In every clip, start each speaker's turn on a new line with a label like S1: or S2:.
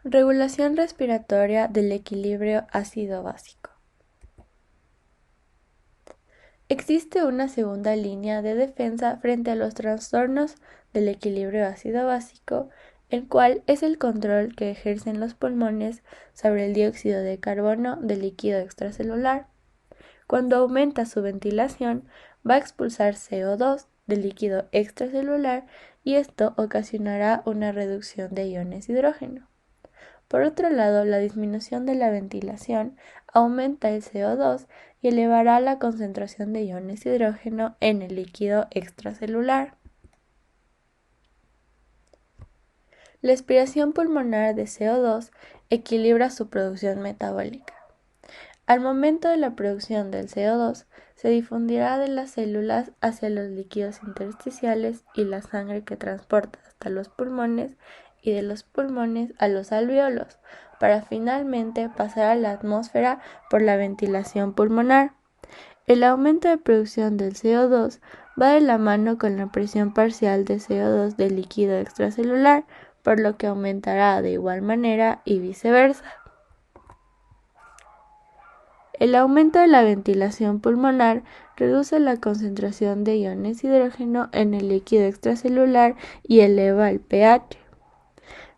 S1: Regulación respiratoria del equilibrio ácido-básico. Existe una segunda línea de defensa frente a los trastornos del equilibrio ácido-básico, el cual es el control que ejercen los pulmones sobre el dióxido de carbono del líquido extracelular. Cuando aumenta su ventilación, va a expulsar CO2 del líquido extracelular y esto ocasionará una reducción de iones hidrógeno. Por otro lado, la disminución de la ventilación aumenta el CO2 y elevará la concentración de iones hidrógeno en el líquido extracelular. La aspiración pulmonar de CO2 equilibra su producción metabólica. Al momento de la producción del CO2, se difundirá de las células hacia los líquidos intersticiales y la sangre que transporta hasta los pulmones y de los pulmones a los alvéolos, para finalmente pasar a la atmósfera por la ventilación pulmonar. El aumento de producción del CO2 va de la mano con la presión parcial de CO2 del líquido extracelular, por lo que aumentará de igual manera y viceversa. El aumento de la ventilación pulmonar reduce la concentración de iones hidrógeno en el líquido extracelular y eleva el pH.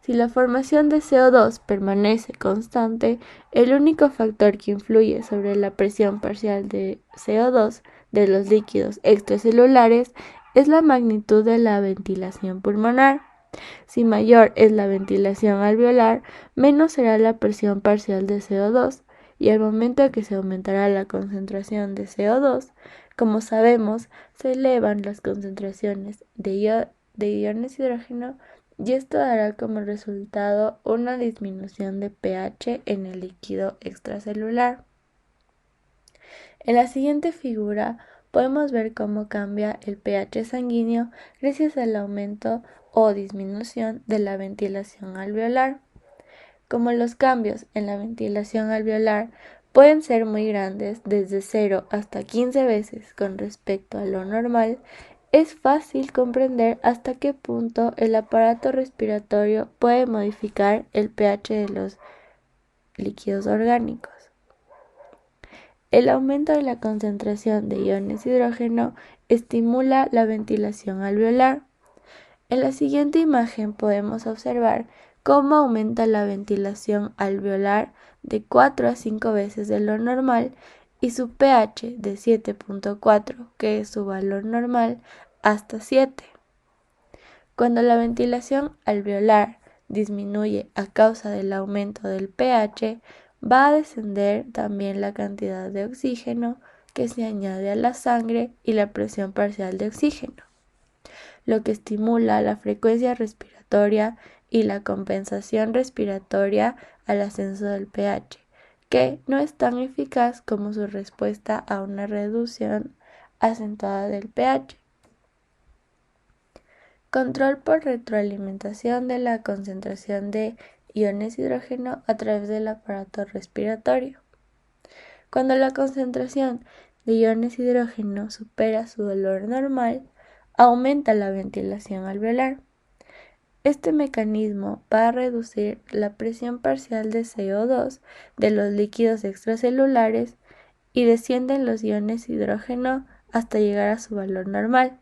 S1: Si la formación de CO2 permanece constante, el único factor que influye sobre la presión parcial de CO2 de los líquidos extracelulares es la magnitud de la ventilación pulmonar. Si mayor es la ventilación alveolar, menos será la presión parcial de CO2, y al momento que se aumentará la concentración de CO2, como sabemos, se elevan las concentraciones de iones hidrógeno y esto dará como resultado una disminución de pH en el líquido extracelular. En la siguiente figura podemos ver cómo cambia el pH sanguíneo gracias al aumento o disminución de la ventilación alveolar. Como los cambios en la ventilación alveolar pueden ser muy grandes, desde 0 hasta 15 veces con respecto a lo normal, es fácil comprender hasta qué punto el aparato respiratorio puede modificar el pH de los líquidos orgánicos. El aumento de la concentración de iones hidrógeno estimula la ventilación alveolar. En la siguiente imagen podemos observar cómo aumenta la ventilación alveolar de 4 a 5 veces de lo normal y su pH de 7.4, que es su valor normal, hasta 7. Cuando la ventilación alveolar disminuye a causa del aumento del pH, va a descender también la cantidad de oxígeno que se añade a la sangre y la presión parcial de oxígeno, lo que estimula la frecuencia respiratoria y la compensación respiratoria al ascenso del pH, que no es tan eficaz como su respuesta a una reducción acentuada del pH. Control por retroalimentación de la concentración de iones hidrógeno a través del aparato respiratorio. Cuando la concentración de iones hidrógeno supera su valor normal, aumenta la ventilación alveolar. Este mecanismo va a reducir la presión parcial de CO2 de los líquidos extracelulares y descienden los iones hidrógeno hasta llegar a su valor normal.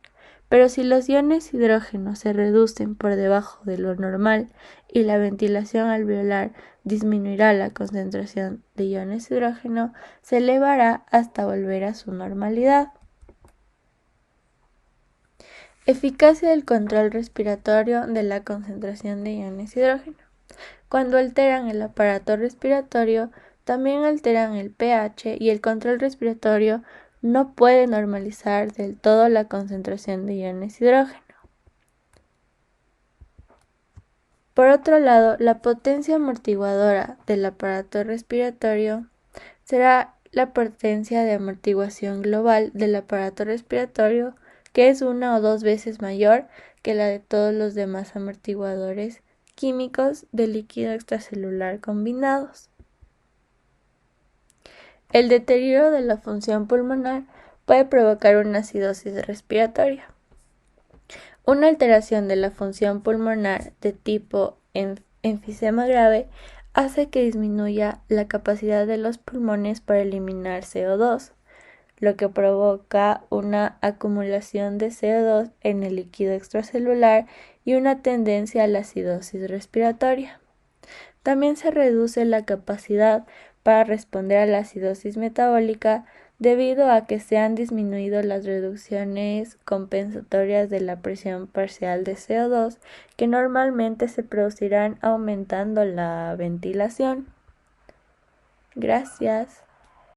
S1: Pero si los iones hidrógeno se reducen por debajo de lo normal y la ventilación alveolar disminuirá la concentración de iones hidrógeno, se elevará hasta volver a su normalidad. Eficacia del control respiratorio de la concentración de iones hidrógeno. Cuando alteran el aparato respiratorio, también alteran el pH y el control respiratorio no puede normalizar del todo la concentración de iones hidrógeno. Por otro lado, la potencia amortiguadora del aparato respiratorio será la potencia de amortiguación global del aparato respiratorio, que es 1 o 2 veces mayor que la de todos los demás amortiguadores químicos de líquido extracelular combinados. El deterioro de la función pulmonar puede provocar una acidosis respiratoria. Una alteración de la función pulmonar de tipo enfisema grave hace que disminuya la capacidad de los pulmones para eliminar CO2, lo que provoca una acumulación de CO2 en el líquido extracelular y una tendencia a la acidosis respiratoria. También se reduce la capacidad para responder a la acidosis metabólica debido a que se han disminuido las reducciones compensatorias de la presión parcial de CO2 que normalmente se producirán aumentando la ventilación. Gracias.